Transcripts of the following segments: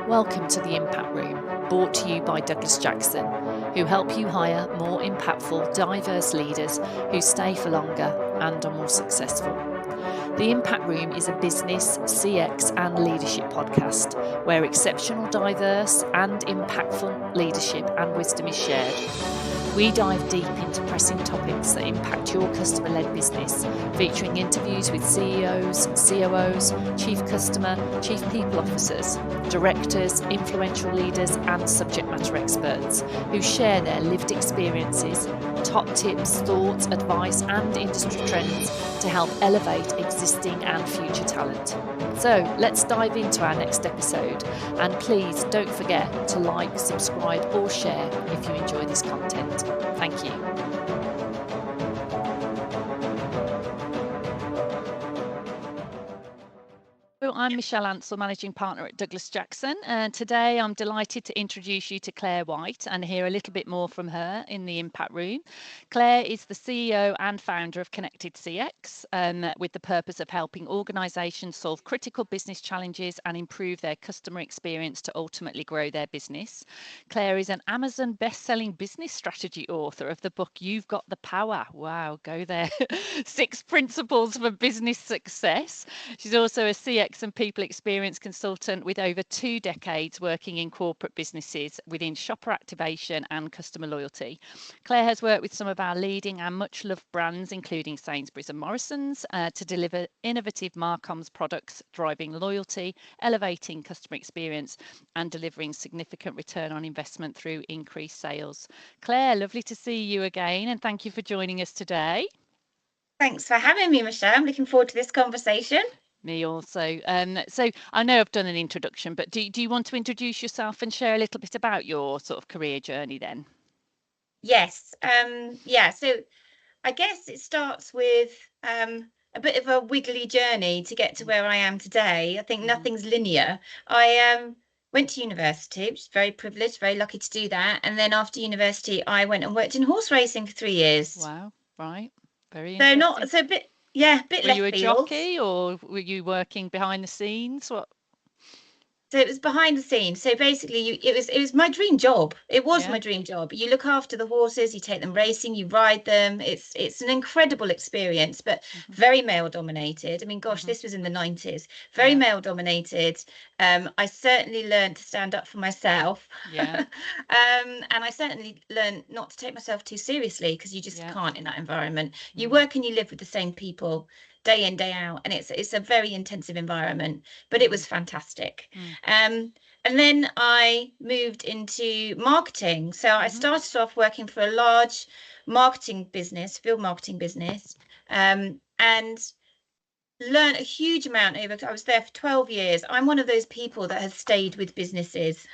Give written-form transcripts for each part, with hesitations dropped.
Welcome to the Impact Room, brought to you by Douglas Jackson, who help you hire more impactful, diverse leaders who stay for longer and are more successful. The Impact Room is a business, CX and leadership podcast where exceptional, diverse and impactful leadership and wisdom is shared. We dive deep into pressing topics that impact your customer-led business, featuring interviews with CEOs, COOs, Chief Customer, Chief People Officers, directors, influential leaders and subject matter experts who share their lived experiences, top tips, thoughts, advice and industry trends to help elevate existing and future talent. So let's dive into our next episode, and please don't forget to like, subscribe or share if you enjoy this content. Thank you. I'm Michelle Ansell, Managing Partner at Douglas Jackson, and today I'm delighted to introduce you to Clare White and hear a little bit more from her in the Impact Room. Clare is the CEO and founder of Connected CX, with the purpose of helping organisations solve critical business challenges and improve their customer experience to ultimately grow their business. Clare is an Amazon best-selling business strategy author of the book You've Got the Power. Wow, go there. 6 Principles for Business Success. She's also a CX and people experience consultant with over 2 decades working in corporate businesses within shopper activation and customer loyalty. Clare has worked with some of our leading and much loved brands, including Sainsbury's and Morrisons, to deliver innovative Marcoms products, driving loyalty, elevating customer experience, and delivering significant return on investment through increased sales. Clare, lovely to see you again, and thank you for joining us today. Thanks for having me, Michelle. I'm looking forward to this conversation. Me also. So I know I've done an introduction, but do you want to introduce yourself and share a little bit about your sort of career journey then? Yes. So I guess it starts with a bit of a wiggly journey to get to where I am today. I think nothing's linear. I went to university, which is very privileged, very lucky to do that. And then after university, I went and worked in horse racing for 3 years. Wow, right. Very So interesting. a bit Were you left a field. jockey or were you working behind the scenes? What? So it was behind the scenes. So basically, it was my dream job. It was Yeah. my dream job. You look after the horses, you take them racing, you ride them. It's an incredible experience, but very male dominated. I mean, gosh, this was in the 90s. Very Yeah. male dominated. I certainly learned to stand up for myself. Yeah. And I certainly learned not to take myself too seriously, because you just Yeah. can't in that environment. You work and you live with the same people day in, day out, and it's a very intensive environment, but it was fantastic. And then I moved into marketing. So I started off working for a large marketing business, field marketing business, and learned a huge amount over. I was there for 12 years. I'm one of those people that has stayed with businesses.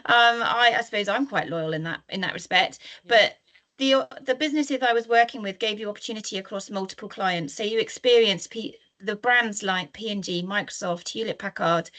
I suppose I'm quite loyal in that respect, but the businesses I was working with gave you opportunity across multiple clients. So you experience the brands like P&G, Microsoft, Hewlett Packard,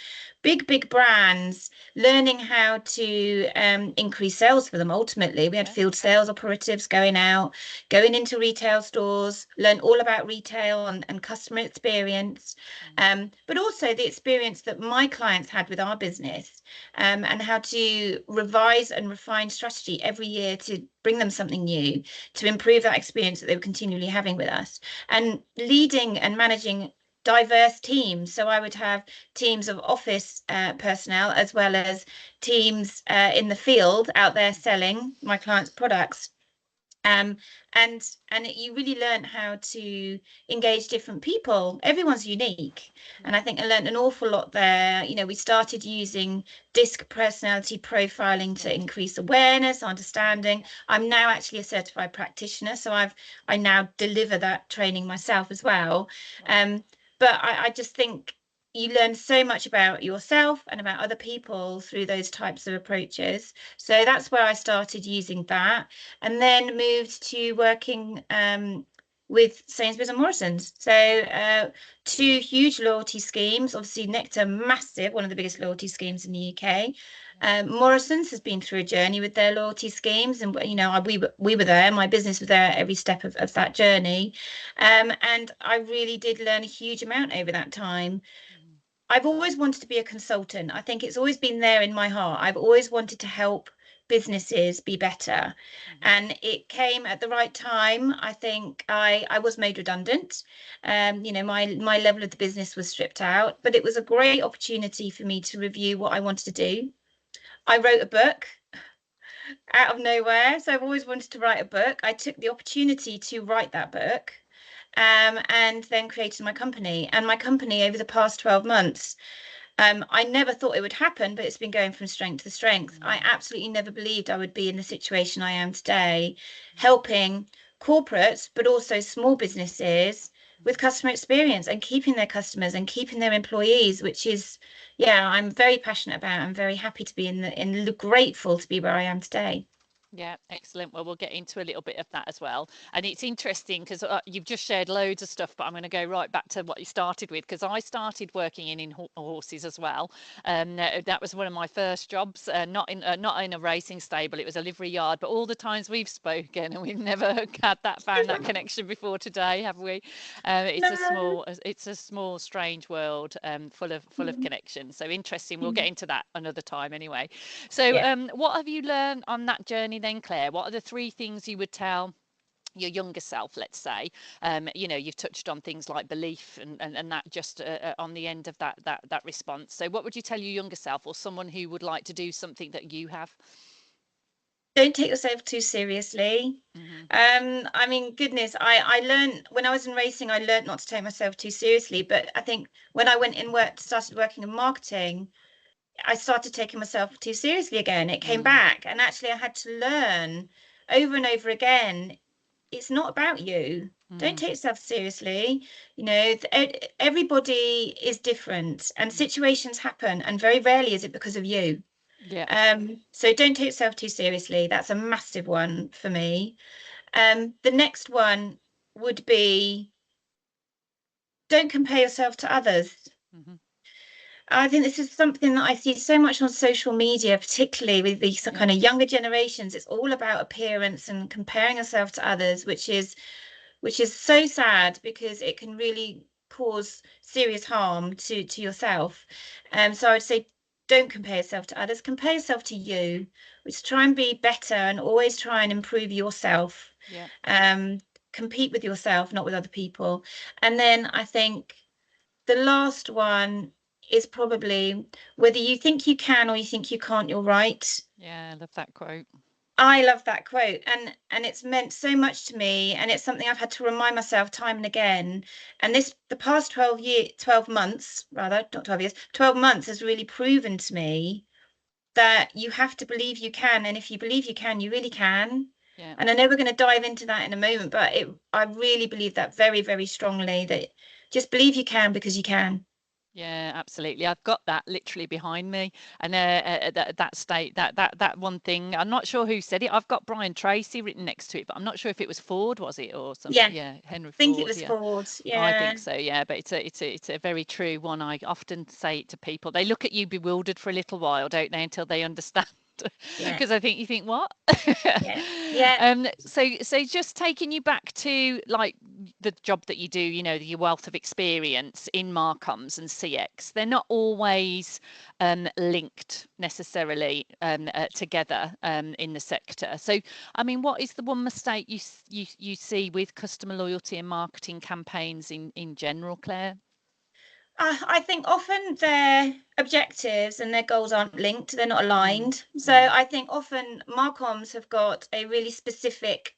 big brands, learning how to increase sales for them. Ultimately, we had field sales operatives going out, going into retail stores, learn all about retail and customer experience, but also the experience that my clients had with our business, and how to revise and refine strategy every year to bring them something new, to improve that experience that they were continually having with us, and leading and managing diverse teams. So I would have teams of office personnel, as well as teams in the field out there selling my clients' products. And you really learn how to engage different people. Everyone's unique, and I think I learned an awful lot there. You know, we started using DISC personality profiling to increase awareness, understanding. I'm now actually a certified practitioner, so I now deliver that training myself as well. But I just think you learn so much about yourself and about other people through those types of approaches. So that's where I started using that, and then moved to working with Sainsbury's and Morrisons. So 2 huge loyalty schemes. Obviously, Nectar, massive, one of the biggest loyalty schemes in the UK. Morrisons has been through a journey with their loyalty schemes, and we were there. My business was there every step of that journey, and I really did learn a huge amount over that time. I've always wanted to be a consultant. I think it's always been there in my heart. I've always wanted to help businesses be better. And it came at the right time. I think I was made redundant. You know, my level of the business was stripped out, but it was a great opportunity for me to review what I wanted to do. I wrote a book out of nowhere. So I've always wanted to write a book. I took the opportunity to write that book. And then created my company. And my company over the past 12 months, I never thought it would happen, but it's been going from strength to strength. I absolutely never believed I would be in the situation I am today, helping corporates, but also small businesses with customer experience and keeping their customers and keeping their employees, which is, yeah, I'm very passionate about. I'm very happy to be grateful to be where I am today. Yeah, excellent. Well, we'll get into a little bit of that as well. And it's interesting because you've just shared loads of stuff, but I'm going to go right back to what you started with because I started working in horses as well. That was one of my first jobs, not in a racing stable. It was a livery yard. But all the times we've spoken, and we've never had found that connection before today, have we? No. It's a small, strange world, full of connections. So interesting. We'll get into that another time anyway. So, Yeah. what have you learned on that journey then, Claire? What are the three things you would tell your younger self, let's say? You know, you've touched on things like belief and that just on the end of that response. So, what would you tell your younger self or someone who would like to do something that you have? Don't take yourself too seriously. Hmm. I mean, goodness, I learned when I was in racing, I learned not to take myself too seriously. But I think when I went in work, started working in marketing, I started taking myself too seriously again. It came Mm, back, and actually, I had to learn over and over again. It's not about you. Don't mm, take yourself seriously. You know, everybody is different, and mm. situations happen, and very rarely is it because of you. Yeah, So don't take yourself too seriously. That's a massive one for me. The next one would be don't compare yourself to others. hmm, I think this is something that I see so much on social media, particularly with these yeah, kind of younger generations. It's all about appearance and comparing yourself to others, which is so sad because it can really cause serious harm to yourself. So I would say don't compare yourself to others, compare yourself to you, which try and be better and always try and improve yourself. yeah, Um, Compete with yourself, not with other people. And then I think the last one is probably whether you think you can or you think you can't, you're right. yeah. I love that quote. I love that quote, and it's meant so much to me, and it's something I've had to remind myself time and again. And the past 12 months, rather, not 12 years, 12 months has really proven to me that you have to believe you can, and if you believe you can, you really can. Yeah. And I know we're going to dive into that in a moment, but I really believe that very, very strongly that just believe you can because you can. Yeah, absolutely. I've got that literally behind me, and that one thing. I'm not sure who said it. I've got Brian Tracy written next to it, but I'm not sure if it was Ford, was it, or some? Yeah, I Yeah, Henry think it Ford. was Yeah, Ford. I Yeah, think so. Yeah, but it's a very true one. I often say it to people. They look at you bewildered for a little while, don't they, until they understand. yeah, Because I think you think what? yeah, yeah. So just taking you back to like the job that you do, you know, your wealth of experience in Marcoms and CX, they're not always linked necessarily together in the sector. So, I mean, what is the one mistake you see with customer loyalty and marketing campaigns in general, Claire? I think often their objectives and their goals aren't linked, they're not Mm, aligned. So mm, I think often Marcoms have got a really specific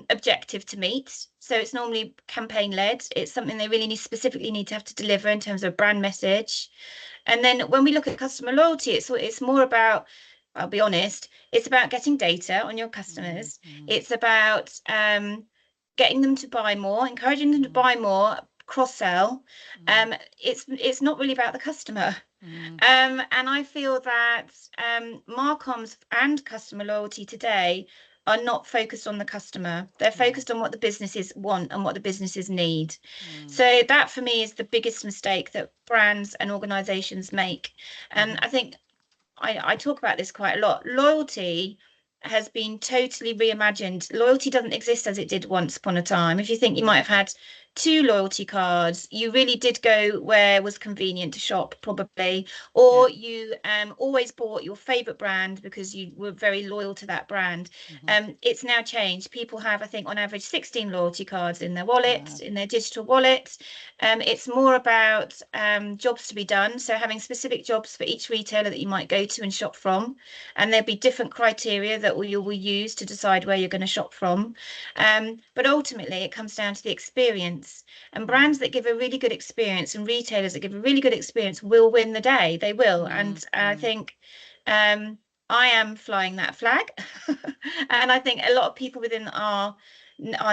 objective to meet. So it's normally campaign led. It's something they really specifically need to have to deliver in terms of brand message. And then when we look at customer loyalty, it's more about, I'll be honest, it's about getting data on your mm, customers. mm, It's about getting them to buy more, encouraging them to mm, buy more, cross sell. mm, It's not really about the customer. mm, And I feel that Marcoms and customer loyalty today are not focused on the customer. They're mm, focused on what the businesses want and what the businesses need. mm, So that for me is the biggest mistake that brands and organizations make. And mhm, I think I talk about this quite a lot. Loyalty has been totally reimagined. Loyalty doesn't exist as it did once upon a time. If you think you might mm, have had 2 loyalty cards, you really did go where was convenient to shop, probably, Yeah. or you always bought your favorite brand because you were very loyal to that brand. Mhm. It's now changed. People have, I think, on average 16 loyalty cards in their Wow. wallet, in their digital wallet. It's more about jobs to be done, so having specific jobs for each retailer that you might go to and shop from, and there'll be different criteria that you will use to decide where you're going to shop from. But ultimately, it comes down to the experience. And brands that give a really good experience and retailers that give a really good experience will win the day. They will. And I think I am flying that flag. And I think a lot of people within our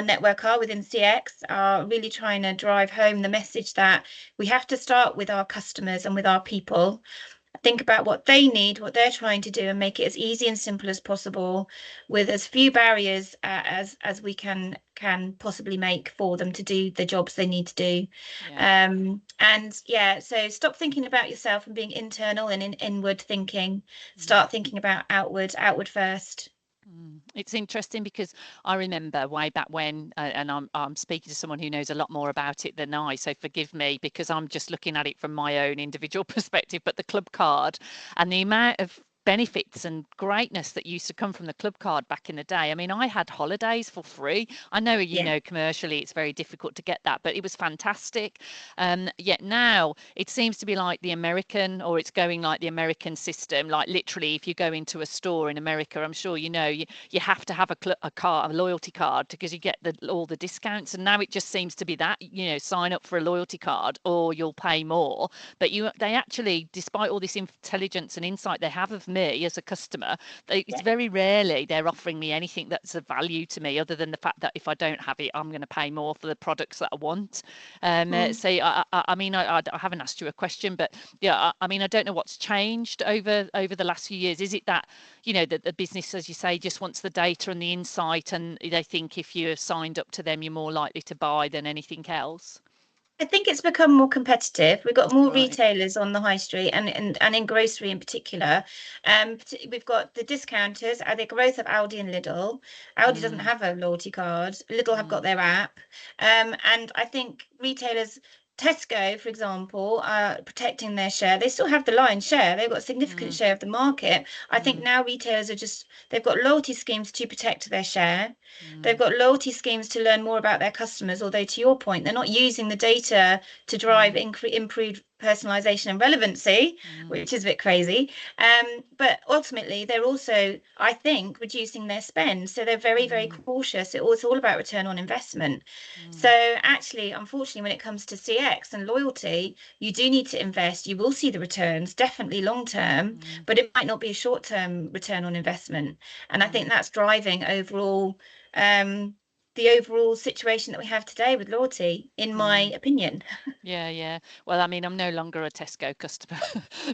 network are within CX are really trying to drive home the message that we have to start with our customers and with our people, think about what they need, what they're trying to do, and make it as easy and simple as possible, with as few barriers as we can possibly make for them to do the jobs they need to do. Yeah. And yeah, so stop thinking about yourself and being internal and inward thinking. Mm. Start thinking about outward first. It's interesting because I remember way back when, and I'm speaking to someone who knows a lot more about it than I, so forgive me because I'm just looking at it from my own individual perspective. But the club card and the amount of benefits and greatness that used to come from the club card back in the day. I mean, I had holidays for free. I know, Yeah. commercially it's very difficult to get that, but it was fantastic. Yet now it seems to be like the American, or it's going like the American system. Like literally, if you go into a store in America, I'm sure you have to have a loyalty card because you get all the discounts. And now it just seems to be that sign up for a loyalty card or you'll pay more. But they actually, despite all this intelligence and insight they have of me as a customer, it's very rarely they're offering me anything that's of value to me other than the fact that if I don't have it, I'm going to pay more for the products that I want. So I mean, I haven't asked you a question, but yeah, I mean, I don't know what's changed over the last few years. Is it that that the business, as you say, just wants the data and the insight, and they think if you're signed up to them, you're more likely to buy than anything else? I think it's become more competitive. We've got more Right. retailers on the high street and in grocery in particular. We've got the discounters, the growth of Aldi and Lidl. Aldi doesn't Mm, have a loyalty card. Lidl have got mm, their app. And I think retailers, Tesco, for example, are protecting their share. They still have the lion's share. They've got a significant mm, share of the market. I think mm, now retailers they've got loyalty schemes to protect their share. They've mm, got loyalty schemes to learn more about their customers, although to your point, they're not using the data to drive mm, improved personalization and relevancy, mm, which is a bit crazy. But ultimately, they're also, I think, reducing their spend. So they're very, very mm, cautious. It's all about return on investment. So mm, actually, unfortunately, when it comes to CX and loyalty, you do need to invest. You will see the returns, definitely long term, mm, but it might not be a short term return on investment. And I think mm, that's driving um, the overall situation that we have today with loyalty, in my mm. opinion. Yeah, yeah. Well, I mean, I'm no longer a Tesco customer,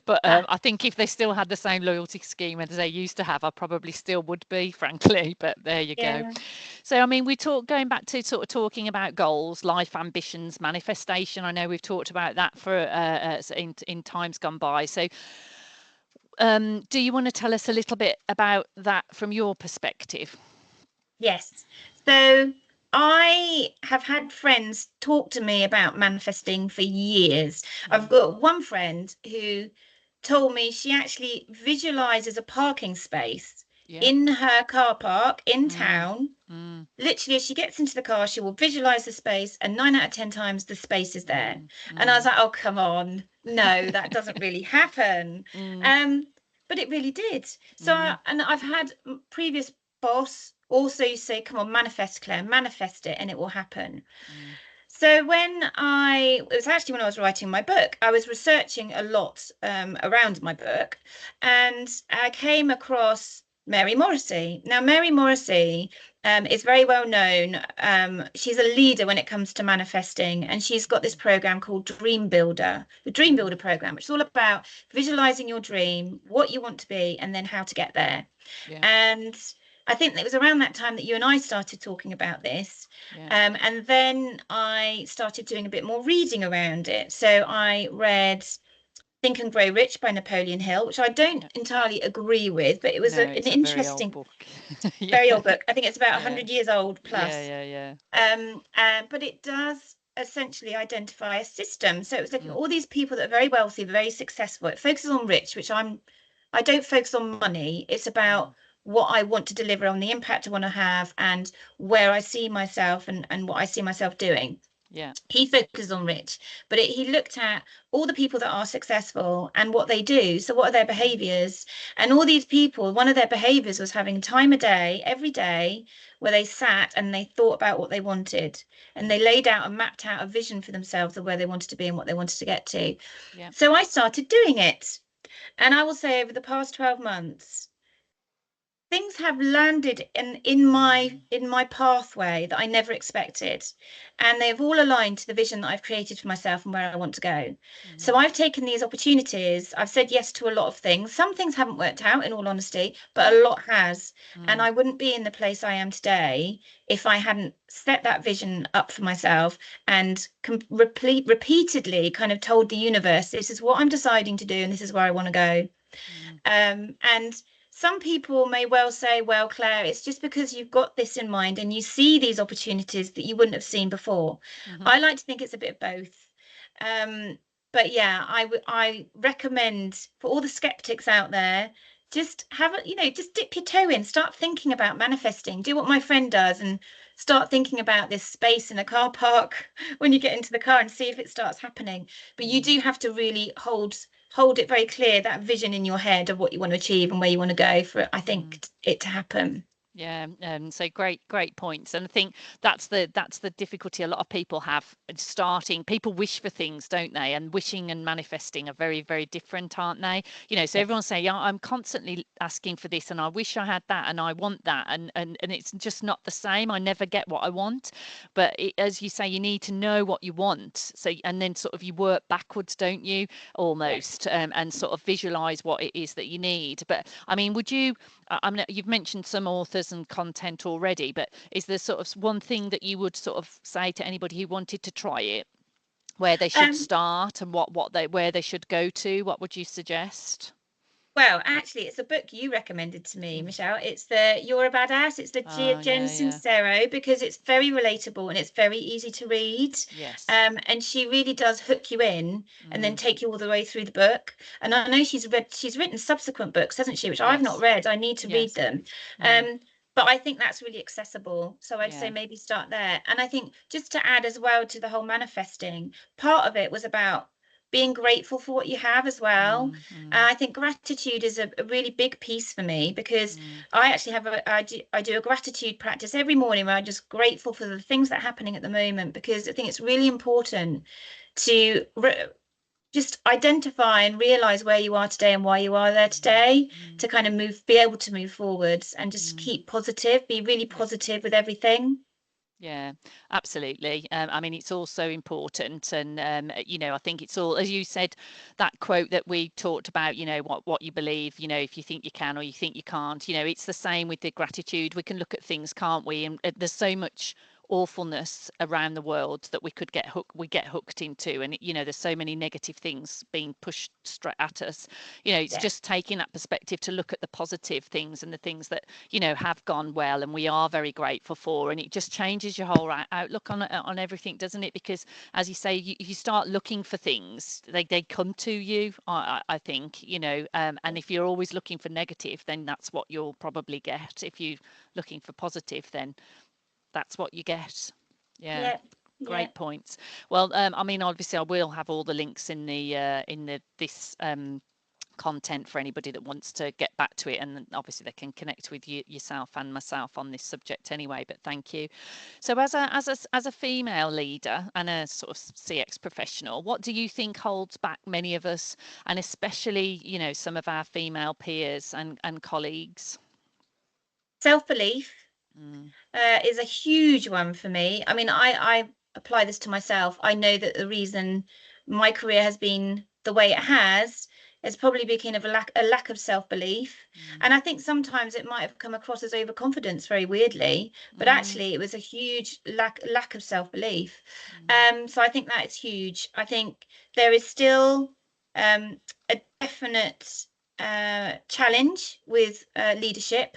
but Ah, I think if they still had the same loyalty scheme as they used to have, I probably still would be, frankly. But there you go. yeah. So, I mean, going back to sort of talking about goals, life ambitions, manifestation. I know we've talked about that for in times gone by. So, do you want to tell us a little bit about that from your perspective? Yes. So I have had friends talk to me about manifesting for years. I've Mm, got one friend who told me she actually visualizes a parking space yeah. in her car park in Mm, town. mm, Literally, as she gets into the car, she will visualize the space, and 9 out of 10 times the space is there. mm, And I was mm. like, oh, come on. No, that doesn't really happen. Mm, Um, but it really did. So, mm, and I've had previous boss also say, come on, manifest, Claire, manifest it, and it will happen. mm, So it was actually when I was writing my book, I was researching a lot around my book, and I came across Mary Morrissey. Now, Mary Morrissey is very well known. She's a leader when it comes to manifesting, and she's got this program called Dream Builder, the Dream mm, Builder program, which is all about visualizing your dream, what you want to be, and then how to get there. yeah, And I think it was around that time that you and I started talking about this. yeah, And then I started doing a bit more reading around it. So I read Think and Grow Rich by Napoleon Hill, which I don't yeah. entirely agree with, but it was No, an it's a very old interesting, book. Yeah, very old book. I think it's about yeah, 100 years old yeah, plus. yeah, yeah. But it does essentially identify a system. So it was looking at all these people that are very wealthy, very successful. It focuses on rich, which I don't focus on money. It's about what I want to deliver, on the impact I want to have, and where I see myself, and what I see myself doing. Yeah. He focuses on rich, but he looked at all the people that are successful and what they do. So what are their behaviors? And all these people, one of their behaviors was having time a day, every day, where they sat and they thought about what they wanted, and they laid out and mapped out a vision for themselves of where they wanted to be and what they wanted to get to. Yeah. So I started doing it. And I will say, over the past 12 months, things have landed in my pathway that I never expected, and they've all aligned to the vision that I've created for myself and where I want to go. So I've taken these opportunities. I've said yes to a lot of things. Some things haven't worked out, in all honesty, but a lot has. And I wouldn't be in the place I am today if I hadn't set that vision up for myself and repeatedly kind of told the universe, this is what I'm deciding to do and this is where I want to go. And some people may well say, well, Claire, it's just because you've got this in mind and you see these opportunities that you wouldn't have seen before. I like to think it's a bit of both. But yeah, I recommend, for all the skeptics out there, just have a, just dip your toe in, start thinking about manifesting, do what my friend does, and start thinking about this space in a car park when you get into the car, and see if it starts happening. But you do have to really hold it very clear, that vision in your head of what you want to achieve and where you want to go, for I think it to happen. Yeah, so great points, and I think that's the difficulty a lot of people have starting. People wish for things, don't they? And wishing and manifesting are very, very different, aren't they? So everyone's saying, yeah, I'm constantly asking for this, and I wish I had that, and I want that, and it's just not the same. I never get what I want, but as you say, you need to know what you want. So, and then sort of you work backwards, don't you? Almost, and sort of visualize what it is that you need. But I mean, would you? I mean, you've mentioned some authors and content already, but is there sort of one thing that you would sort of say to anybody who wanted to try it, where they should start and where they should go to? What would you suggest? Well, actually, it's a book you recommended to me, Michelle. It's the You're a Badass. It's the Oh, Jen yeah, yeah. Sincero, because it's very relatable and it's very easy to read. Yes. And she really does hook you in and then take you all the way through the book. And I know she's written subsequent books, hasn't she? Which I've not Yes. read. I need to read Yes. them. But I think that's really accessible. So I'd say Yeah. maybe start there. And I think, just to add as well to the whole manifesting, part of it was about being grateful for what you have as well. I think gratitude is a really big piece for me, because I actually have I do a gratitude practice every morning where I'm just grateful for the things that are happening at the moment, because I think it's really important to just identify and realize where you are today and why you are there today, to kind of be able to move forwards and just keep positive, be really Yeah. positive with everything. Yeah, absolutely. I mean, it's also important, and I think it's all, as you said, that quote that we talked about. What you believe. If you think you can or you think you can't. It's the same with the gratitude. We can look at things, can't we? And there's so much awfulness around the world that we get hooked into, and there's so many negative things being pushed straight at us. It's Yeah. just taking that perspective to look at the positive things and the things that have gone well and we are very grateful for, and it just changes your whole outlook on everything, doesn't it? Because as you say, you start looking for things, they come to you. I think, and if you're always looking for negative, then that's what you'll probably get. If you're looking for positive, then that's what you get. Yeah. Yeah. Yeah. Great points. Well, I mean, obviously, I will have all the links in this content for anybody that wants to get back to it, and obviously they can connect with yourself and myself on this subject anyway. But thank you. So, as a female leader and a sort of CX professional, what do you think holds back many of us, and especially some of our female peers and colleagues? Self-belief Mm, is a huge one for me. I mean, I apply this to myself. I know that the reason my career has been the way it has probably been of a lack of self-belief. mm, And I think sometimes it might have come across as overconfidence, very weirdly, but mm, actually it was a huge lack of self-belief. mm, So I think that is huge. I think there is still a definite challenge with leadership.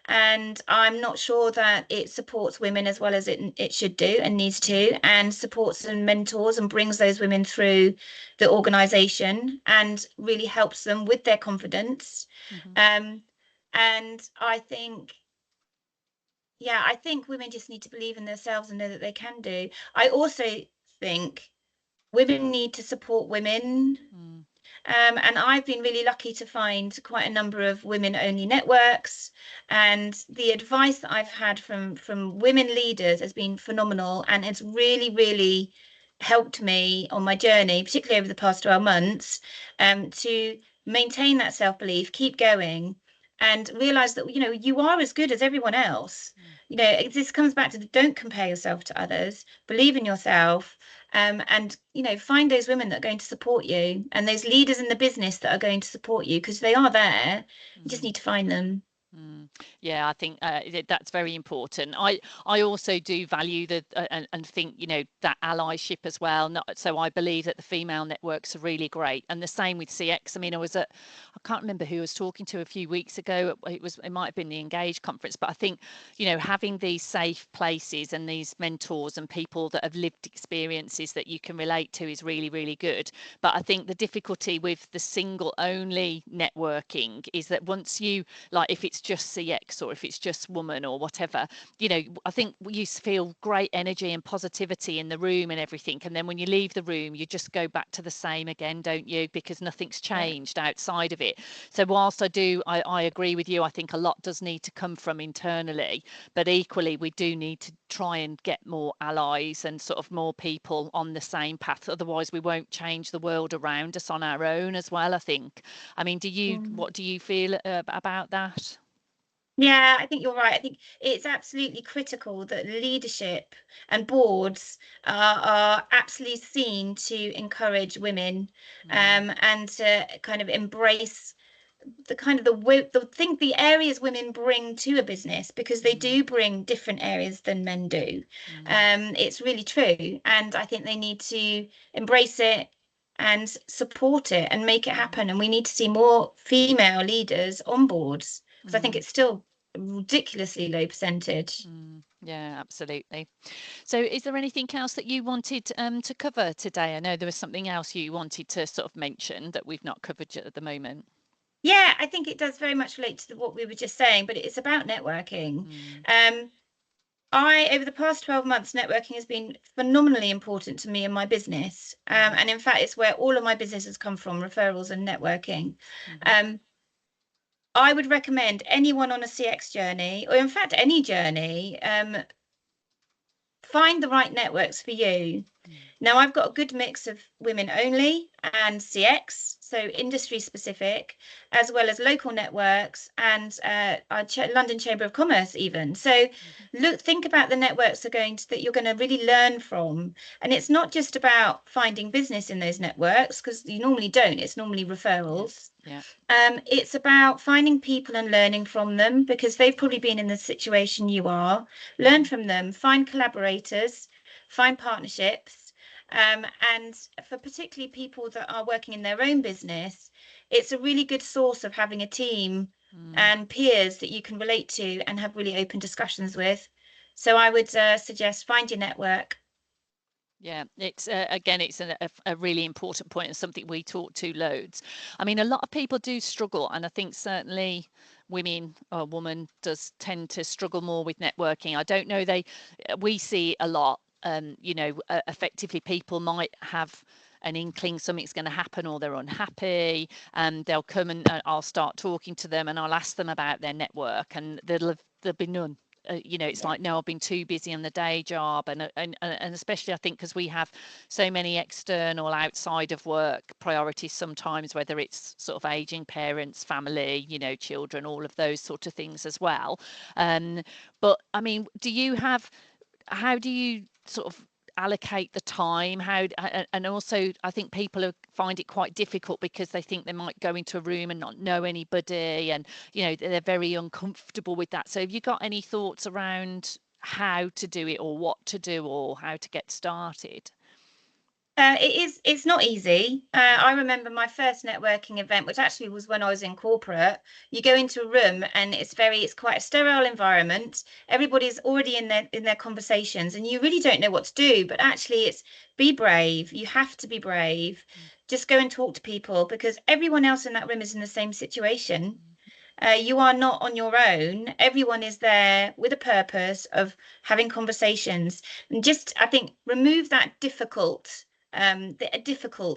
and I'm not sure that it supports women as well as it should do and needs to, and supports and mentors and brings those women through the organization and really helps them with their confidence. Mm-hmm. And I think, yeah, I think women just need to believe in themselves and know that they can do. I also think women need to support women. Mm. And I've been really lucky to find quite a number of women-only networks, and the advice that I've had from women leaders has been phenomenal, and it's really, really helped me on my journey, particularly over the past 12 months, to maintain that self-belief, keep going, and realize that, you are as good as everyone else. This comes back to don't compare yourself to others, believe in yourself, and find those women that are going to support you and those leaders in the business that are going to support you, because they are there. You just Mm. need to find them. Yeah, I think that's very important. I also do value the and think that allyship as well. So I believe that the female networks are really great, and the same with CX. I mean, I can't remember who I was talking to a few weeks ago. It might have been the Engage conference, but I think having these safe places and these mentors and people that have lived experiences that you can relate to is really, really good. But I think the difficulty with the single only networking is that once you, like, if it's just CX or if it's just woman or whatever, I think you feel great energy and positivity in the room and everything, and then when you leave the room you just go back to the same again, don't you? Because nothing's Yeah. changed outside of it. So whilst I agree with you, I think a lot does need to come from internally, but equally we do need to try and get more allies and sort of more people on the same path, otherwise we won't change the world around us on our own as well, I think. I mean, Mm. what do you feel about that? Yeah, I think you're right. I think it's absolutely critical that leadership and boards are absolutely seen to encourage women, Mm, and to kind of embrace the areas women bring to a business, because they mm, do bring different areas than men do. mm, It's really true, and I think they need to embrace it and support it and make it mm, happen. And we need to see more female leaders on boards, because I think mm, it's still a ridiculously low percentage. yeah, absolutely. So is there anything else that you wanted to cover today? I know there was something else you wanted to sort of mention that we've not covered at the moment. Yeah, I think it does very much relate to what we were just saying, but it's about networking. Mm, Um, over the past 12 months, networking has been phenomenally important to me and my business. mm-hmm, And in fact, it's where all of my business has come from, referrals and networking. mm-hmm, Um, I would recommend anyone on a CX journey, or in fact, any journey, find the right networks for you. Now, I've got a good mix of women only and CX, so industry specific, as well as local networks and our London Chamber of Commerce even. So mm-hmm, think about the networks that you're going to really learn from. And it's not just about finding business in those networks, because you normally don't. It's normally yeah, referrals. yeah, It's about finding people and learning from them, because they've probably been in the situation you are. Learn mm-hmm, from them, find collaborators, find partnerships. And for particularly people that are working in their own business, it's a really good source of having a team mm. and peers that you can relate to and have really open discussions with. So I would suggest find your network. Yeah, it's again, it's a really important point and something we talk to loads. I mean, a lot of people do struggle, and I think certainly women or woman does tend to struggle more with networking. I don't know, we see a lot, effectively people might have an inkling something's going to happen or they're unhappy, and they'll come and I'll start talking to them and I'll ask them about their network, and there'll be none. It's Yeah. like, no, I've been too busy on the day job, and especially I think because we have so many external outside of work priorities sometimes, whether it's sort of aging parents, family, children, all of those sort of things as well. um but I mean, how do you sort of allocate the time? And also I think people find it quite difficult because they think they might go into a room and not know anybody, and they're very uncomfortable with that. So have you got any thoughts around how to do it or what to do or how to get started? It's not easy. I remember my first networking event, which actually was when I was in corporate. You go into a room and it's quite a sterile environment. Everybody's already in their conversations, and you really don't know what to do. But actually, it's be brave. You have to be brave. Just go and talk to people because everyone else in that room is in the same situation. You are not on your own. Everyone is there with a purpose of having conversations. And just, I think, remove that difficult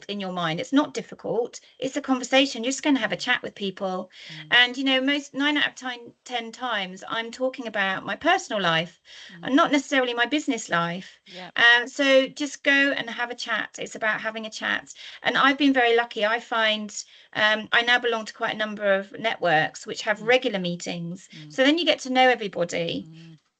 in your mind. It's not difficult. It's a conversation. You're just going to have a chat with people. And, most 9 out of 10 times, I'm talking about my personal life and not necessarily my business life. Yeah. So just go and have a chat. It's about having a chat. And I've been very lucky. I find I now belong to quite a number of networks which have regular meetings. So then you get to know everybody.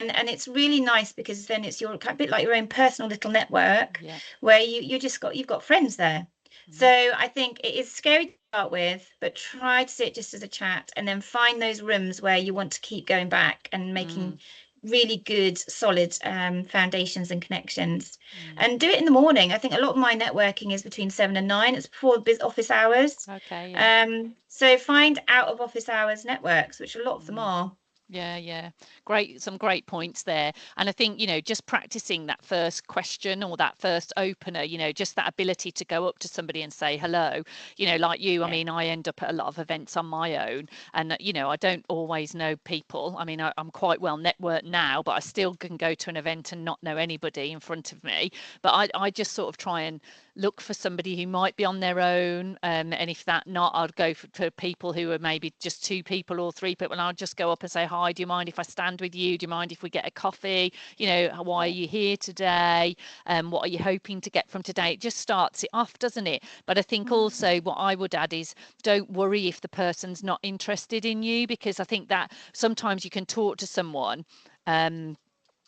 And it's really nice because then it's a bit like your own personal little network where you've got friends there. So I think it is scary to start with, but try to see it just as a chat and then find those rooms where you want to keep going back and making really good, solid foundations and connections. And do it in the morning. I think a lot of my networking is between 7 and 9. It's before office hours. Okay. Yeah. So find out of office hours networks, which a lot of them are. Yeah. Great. Some great points there. And I think, just practicing that first question or that first opener, just that ability to go up to somebody and say hello, like you, I mean, I end up at a lot of events on my own and, I don't always know people. I mean, I'm quite well networked now, but I still can go to an event and not know anybody in front of me. But I just sort of try and look for somebody who might be on their own. And if that not, I'd go for people who are maybe just 2 people or 3 people. And I'll just go up and say, hi, do you mind if I stand with you? Do you mind if we get a coffee? Why are you here today? What are you hoping to get from today? It just starts it off, doesn't it? But I think also what I would add is don't worry if the person's not interested in you, because I think that sometimes you can talk to someone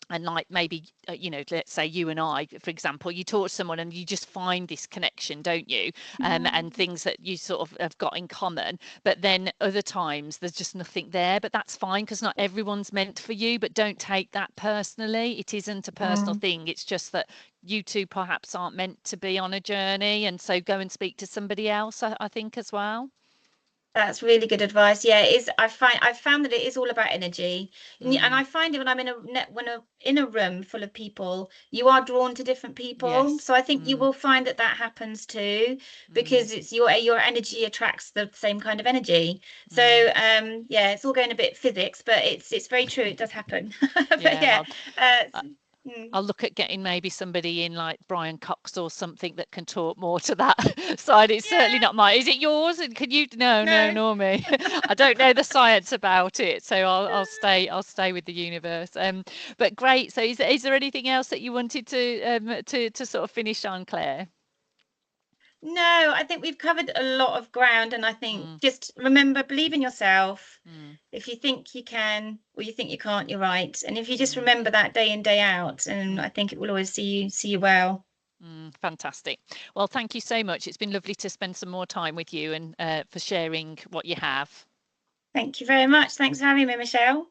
and like maybe let's say you and I, for example, you talk to someone and you just find this connection, don't you? And things that you sort of have got in common, but then other times there's just nothing there. But that's fine, because not everyone's meant for you. But don't take that personally. It isn't a personal thing. It's just that you two perhaps aren't meant to be on a journey, and so go and speak to somebody else, I think, as well. That's really good advice. Yeah, it is. I've found that it is all about energy, and I find it when I'm in a room full of people, you are drawn to different people. Yes. So I think you will find that happens too, because it's your energy attracts the same kind of energy. So yeah, it's all going a bit physics, but it's very true. It does happen. But Yeah. yeah, Well, mm, I'll look at getting maybe somebody in like Brian Cox or something that can talk more to that side. It's certainly yeah, not mine. Is it yours? And can you? No, no. nor me. I don't know the science about it, so I'll stay with the universe. But great. So is there anything else that you wanted to sort of finish on, Claire? No, I think we've covered a lot of ground, and I think Mm, just remember, believe in yourself. mm, If you think you can or you think you can't, you're right. And if you just mm, remember that day in, day out, and mm, I think it will always see you well. fantastic. Well, thank you so much. It's been lovely to spend some more time with you and for sharing what you have. Thank you very much. Thanks for having me, Michelle.